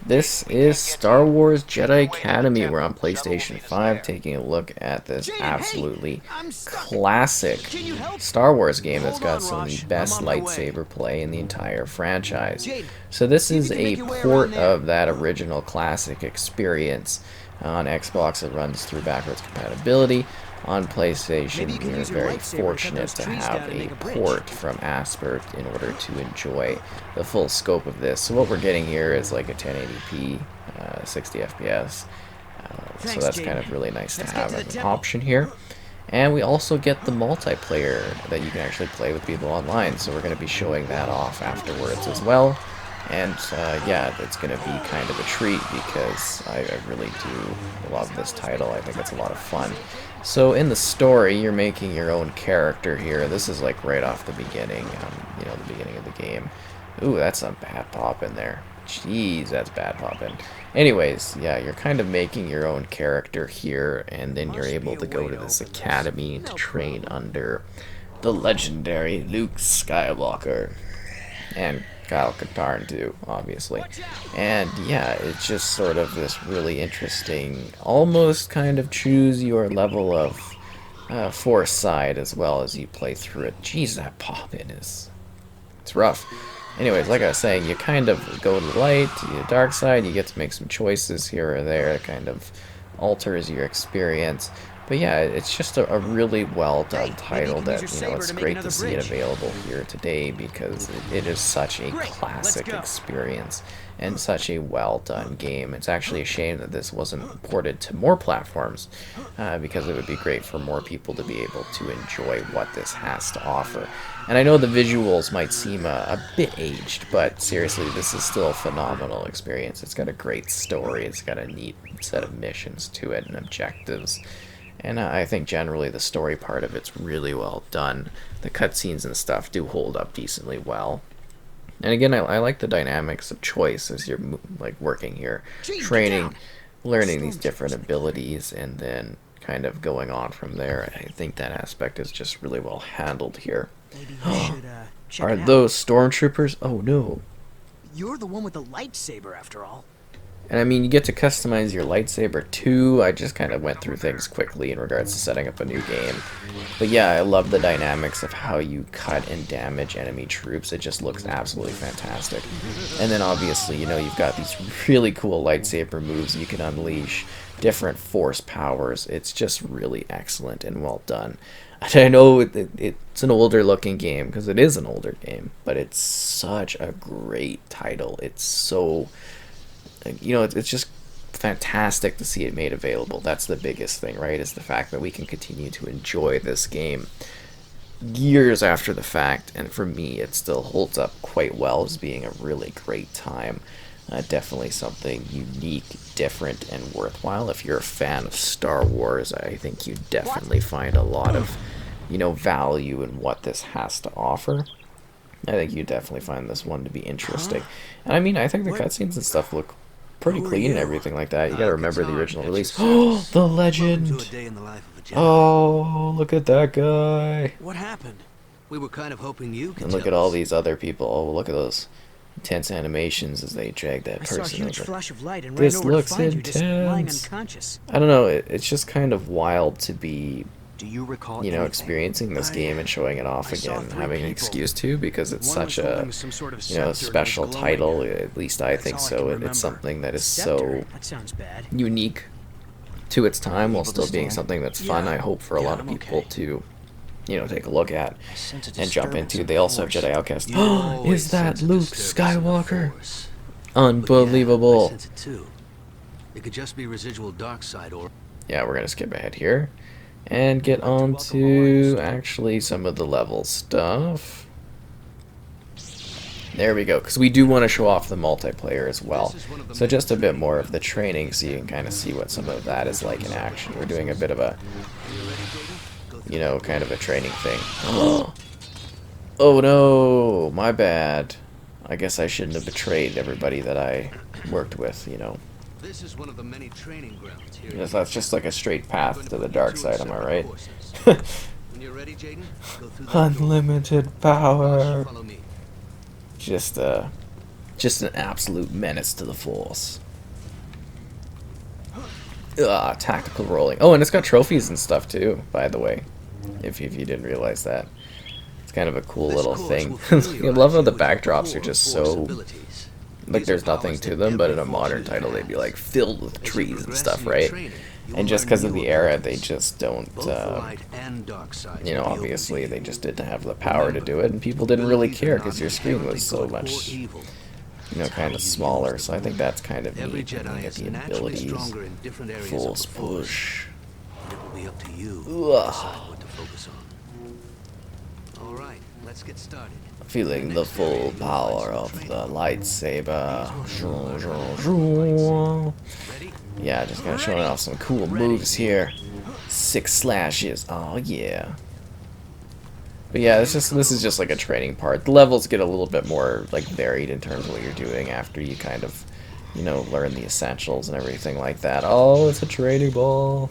This is Star Wars Jedi Academy. We're on PlayStation 5 taking a look at this absolutely classic Star Wars game that's got some of the best lightsaber play in the entire franchise. So this is a port of that original classic experience. On Xbox it runs through backwards compatibility. On PlayStation, we are very fortunate to have a port from Asper in order to enjoy the full scope of this. So what we're getting here is like a 1080p, 60 FPS. So that's kind of really nice to have as an option here. And we also get the multiplayer that you can actually play with people online. So we're going to be showing that off afterwards as well. And yeah, it's going to be kind of a treat because I really do love this title. I think it's a lot of fun. So in the story, you're making your own character here. This is like right off the beginning, you know, the beginning of the game. Ooh, that's some bad pop in there. Jeez, that's bad popping. Anyways, yeah, you're kind of making your own character here, and then you're able to go to this academy to train under the legendary Luke Skywalker. And Katarn too, obviously. And yeah, it's just sort of this really interesting, almost kind of choose your level of force side as well as you play through it. Jeez, that pop-in it's rough. Anyways, like I was saying, you kind of go to the light, to the dark side, you get to make some choices here or there, it kind of alters your experience. But yeah, it's just a really well done title that, you know, it's great to see it available here today because it is such a classic experience and such a well done game. It's actually a shame that this wasn't ported to more platforms because it would be great for more people to be able to enjoy what this has to offer. And I know the visuals might seem a bit aged, but seriously, this is still a phenomenal experience. It's got a great story, it's got a neat set of missions to it and objectives. And I think generally the story part of it's really well done. The cutscenes and stuff do hold up decently well. And again, I like the dynamics of choice as you're like working here, training, learning these different abilities, and then kind of going on from there. I think that aspect is just really well handled here. Maybe you should check Are it out. those stormtroopers? Oh no. You're the one with the lightsaber, after all. And I mean, you get to customize your lightsaber too. I just kind of went through things quickly in regards to setting up a new game. But yeah, I love the dynamics of how you cut and damage enemy troops. It just looks absolutely fantastic. And then obviously, you know, you've got these really cool lightsaber moves you can unleash, different force powers. It's just really excellent and well done. And I know it's an older looking game, because it is an older game, but it's such a great title. It's so... you know, it's just fantastic to see it made available. That's the biggest thing, right? Is the fact that we can continue to enjoy this game years after the fact, and for me, it still holds up quite well as being a really great time. Definitely something unique, different, and worthwhile. If you're a fan of Star Wars, I think you definitely find a lot of, you know, value in what this has to offer. I think you definitely find this one to be interesting. And I mean, I think the cutscenes and stuff look pretty clean and everything like that. You gotta remember the original release. Oh, the legend! Oh, look at that guy! What happened? We were kind of hoping you could And look tell at all us. these other people. Oh, look at those intense animations as they drag that I saw a person huge over. flash of light and This ran over to looks find you just lying intense. unconscious. I don't know, it's just kind of wild to be, Do you recall you know, anything? experiencing this game and showing it off I saw again, 3 having an people. excuse to, because it's One such was a, holding some sort of you know, scepter and special was glowing. title. At least I That's think all I so. can It's remember. something that is Scepter? so That sounds bad. unique to its time while Able to still being stand? something that's fun. Yeah. I hope for a Yeah, lot of I'm people okay. to, you know, take a look at I sense a and jump disturbance into. in They the also have force. Jedi Outcast. You Oh, always is that sense a Luke disturbance in the Skywalker? force. Unbelievable. But yeah, I sense it too. It could just be residual dark side or Yeah, we're gonna skip ahead here and get on to actually some of the level stuff. There we go, because we do want to show off the multiplayer as well. So just a bit more of the training so you can kind of see what some of that is like in action. We're doing a bit of a, you know, kind of a training thing. Oh no, my bad. I guess I shouldn't have betrayed everybody that I worked with, you know. This is one of the many training grounds here. Yes, that's just like a straight path to the dark side, am I right? When you're ready, Jaden, go through that door. Unlimited Watch, power. follow me. Just Just an absolute menace to the Force. Tactical rolling. Oh, and it's got trophies and stuff too, by the way. If you didn't realize that. It's kind of a cool little thing. I love how the backdrops are just so... like there's nothing to them, but in a modern title they'd be like filled with trees and stuff, right? And just because of the era, they just don't, you know, obviously they just didn't have the power to do it, and people didn't really care because your screen was so much, you know, kind of smaller. So I think that's kind of neat. You can get the abilities, Force push. Let's get started. Feeling the full power of the lightsaber. Yeah, just kind of showing off some cool moves here. 6 slashes. Oh yeah. But yeah, this is just like a training part. The levels get a little bit more like varied in terms of what you're doing after you kind of, you know, learn the essentials and everything like that. Oh, it's a training ball.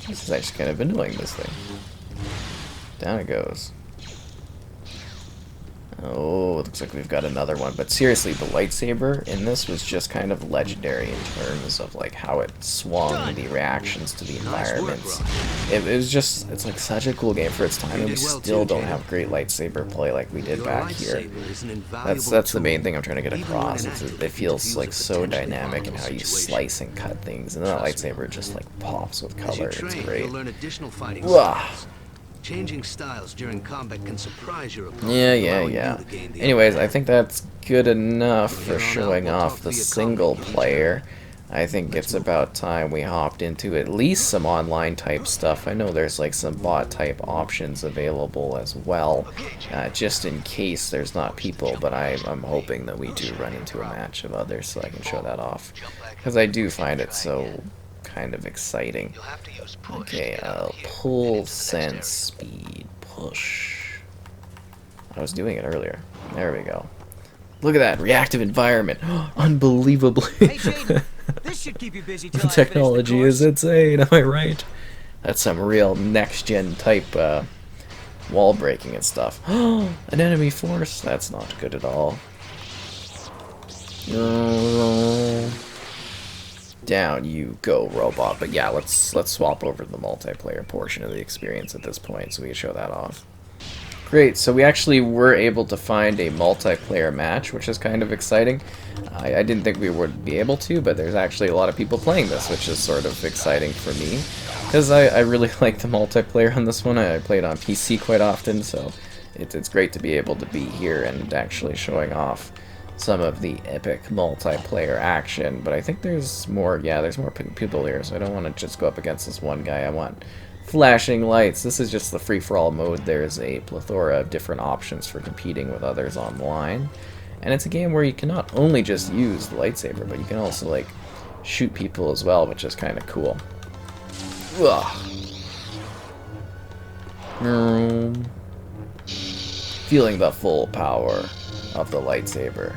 This is actually kind of annoying, this thing. Down it goes. Oh, it looks like we've got another one. But seriously, the lightsaber in this was just kind of legendary in terms of like how it swung, the reactions to the environments. It was just, it's like such a cool game for its time, and we still don't have great lightsaber play like we did back here. That's the main thing I'm trying to get across. It feels like so dynamic in how you slice and cut things, and then that lightsaber just like pops with color. It's great. Changing styles during combat can surprise your opponent. Yeah. Anyways, I think that's good enough for showing off the single player. I think it's about time we hopped into at least some online type stuff. I know there's like some bot type options available as well, just in case there's not people, but I'm hoping that we do run into a match of others so I can show that off, because I do find it so kind of exciting. Okay, pull, sense, speed, push. I was doing it earlier. There we go. Look at that reactive environment. Unbelievably. Hey, Jaden, this should keep you busy till The I finish technology the is insane, am I right? That's some real next-gen type wall breaking and stuff. An enemy force? That's not good at all. Down you go, robot. But yeah, let's swap over to the multiplayer portion of the experience at this point so we can show that off. Great, so we actually were able to find a multiplayer match, which is kind of exciting. I didn't think we would be able to, but there's actually a lot of people playing this, which is sort of exciting for me, because I really like the multiplayer on this one. I play it on PC quite often, so it's great to be able to be here and actually showing off some of the epic multiplayer action. But I think there's more, yeah, there's more people here, so I don't want to just go up against this one guy. I want flashing lights. This is just the free-for-all mode. There's a plethora of different options for competing with others online, and it's a game where you can not only just use the lightsaber, but you can also like shoot people as well, which is kind of cool. Feeling the full power of the lightsaber.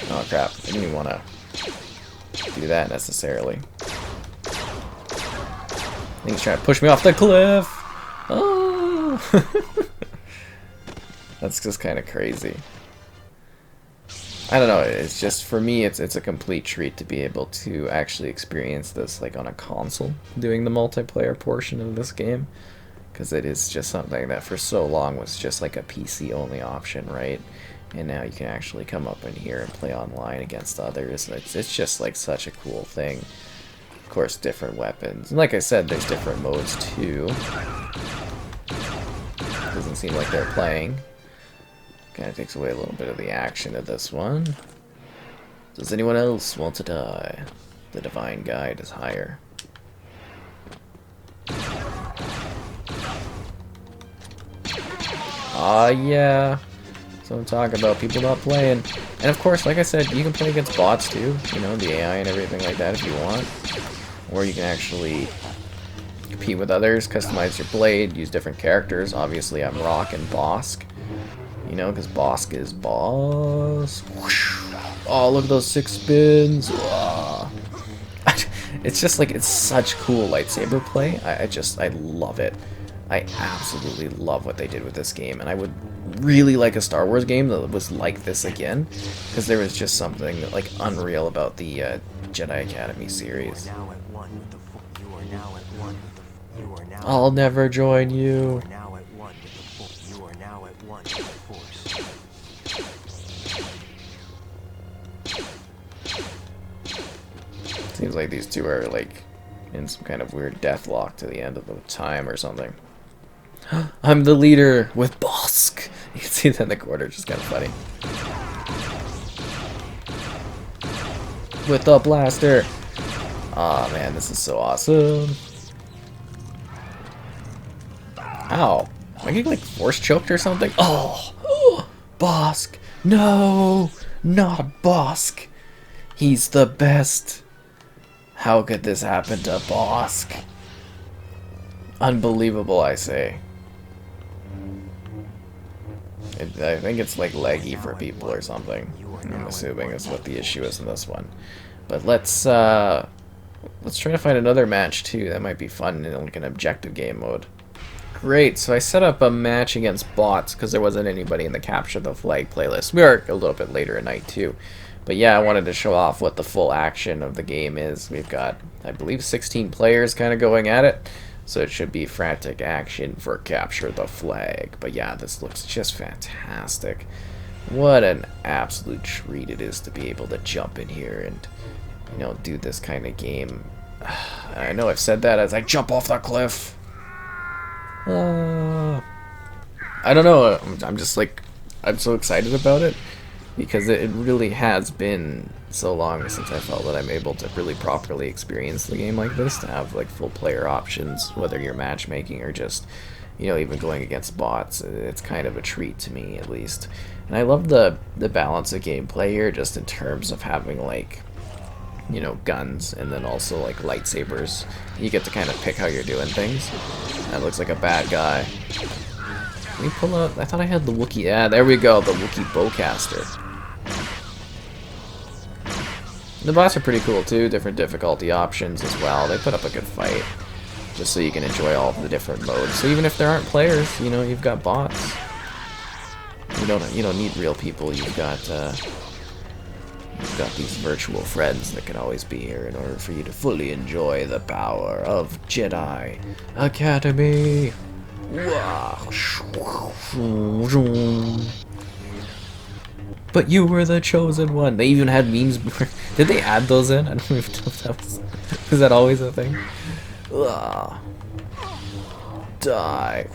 Oh crap, I didn't even want to do that necessarily. I think he's trying to push me off the cliff! Oh! That's just kind of crazy. I don't know, it's just, for me, it's a complete treat to be able to actually experience this like on a console, doing the multiplayer portion of this game. Because it is just something that for so long was just like a PC only option, right? And now you can actually come up in here and play online against others. It's just like such a cool thing. Of course, different weapons. And like I said, there's different modes too. Doesn't seem like they're playing. Kind of takes away a little bit of the action of this one. Does anyone else want to die? The Divine Guide is higher. Ah, yeah. That's what I'm talking about. People not playing. And of course, like I said, you can play against bots too. You know, the AI and everything like that if you want. Or you can actually compete with others, customize your blade, use different characters. Obviously, I'm rocking Bosk. You know, because Bosk is boss. Oh, look at those 6 spins. It's just like, it's such cool lightsaber play. I love it. I absolutely love what they did with this game, and I would really like a Star Wars game that was like this again, because there was just something like unreal about the Jedi Academy series. I'll never join you. Seems like these two are like in some kind of weird deathlock to the end of the time or something. I'm the leader with Bosk. You can see that in the corner, just kind of funny. With the blaster. Aw, man, this is so awesome. Ow. Am I getting like force choked or something? Oh, Bosk. No, not Bosk. He's the best. How could this happen to Bosk? Unbelievable, I say. I think it's like leggy for people or something. I'm assuming is what the issue is in this one. But let's try to find another match too. That might be fun in like an objective game mode. Great, so I set up a match against bots because there wasn't anybody in the Capture the Flag playlist. We are a little bit later at night too. But yeah, I wanted to show off what the full action of the game is. We've got, I believe, 16 players kind of going at it. So it should be frantic action for Capture the Flag. But yeah, this looks just fantastic. What an absolute treat it is to be able to jump in here and, you know, do this kind of game. I know I've said that as I jump off the cliff. I don't know. I'm just like, I'm so excited about it. Because it really has been so long since I felt that I'm able to really properly experience the game like this, to have like full player options, whether you're matchmaking or just, you know, even going against bots. It's kind of a treat to me, at least. And I love the balance of gameplay here, just in terms of having like, you know, guns and then also like lightsabers. You get to kind of pick how you're doing things. That looks like a bad guy. Let me pull out. I thought I had the Wookiee. Yeah, there we go, the Wookiee bowcaster. The bots are pretty cool too, different difficulty options as well. They put up a good fight, just so you can enjoy all of the different modes. So even if there aren't players, you know, you've got bots. You don't need real people. You've got these virtual friends that can always be here in order for you to fully enjoy the power of Jedi Academy. But you were the chosen one. They even had memes. Did they add those in? I don't even know if that was that always a thing? Ugh. Die.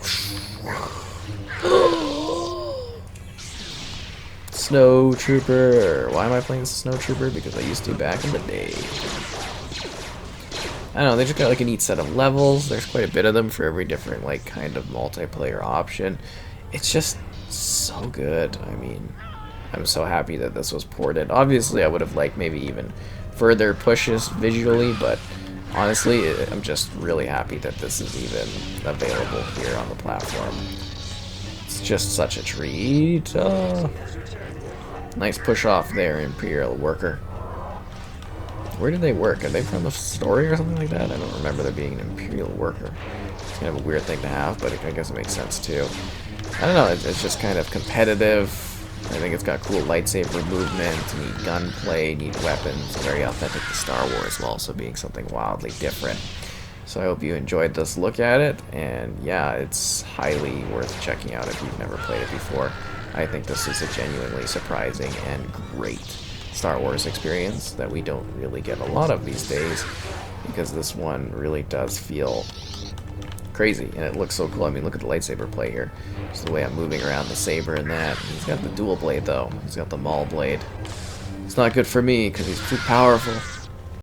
Snow Trooper. Why am I playing Snow Trooper? Because I used to back in the day. I don't know, they just got like a neat set of levels. There's quite a bit of them for every different like kind of multiplayer option. It's just so good. I mean, I'm so happy that this was ported. Obviously, I would have liked maybe even further pushes visually, but honestly, I'm just really happy that this is even available here on the platform. It's just such a treat. Nice push off there, Imperial Worker. Where do they work? Are they from the story or something like that? I don't remember there being an Imperial Worker. It's kind of a weird thing to have, but I guess it makes sense too. I don't know, it's just kind of competitive. I think it's got cool lightsaber movement, neat gunplay, neat weapons, very authentic to Star Wars while also being something wildly different. So I hope you enjoyed this look at it, and yeah, it's highly worth checking out if you've never played it before. I think this is a genuinely surprising and great Star Wars experience that we don't really get a lot of these days, because this one really does feel crazy, and it looks so cool. I mean, look at the lightsaber play here. Just the way I'm moving around the saber and that. He's got the dual blade, though. He's got the Maul blade. It's not good for me, because he's too powerful.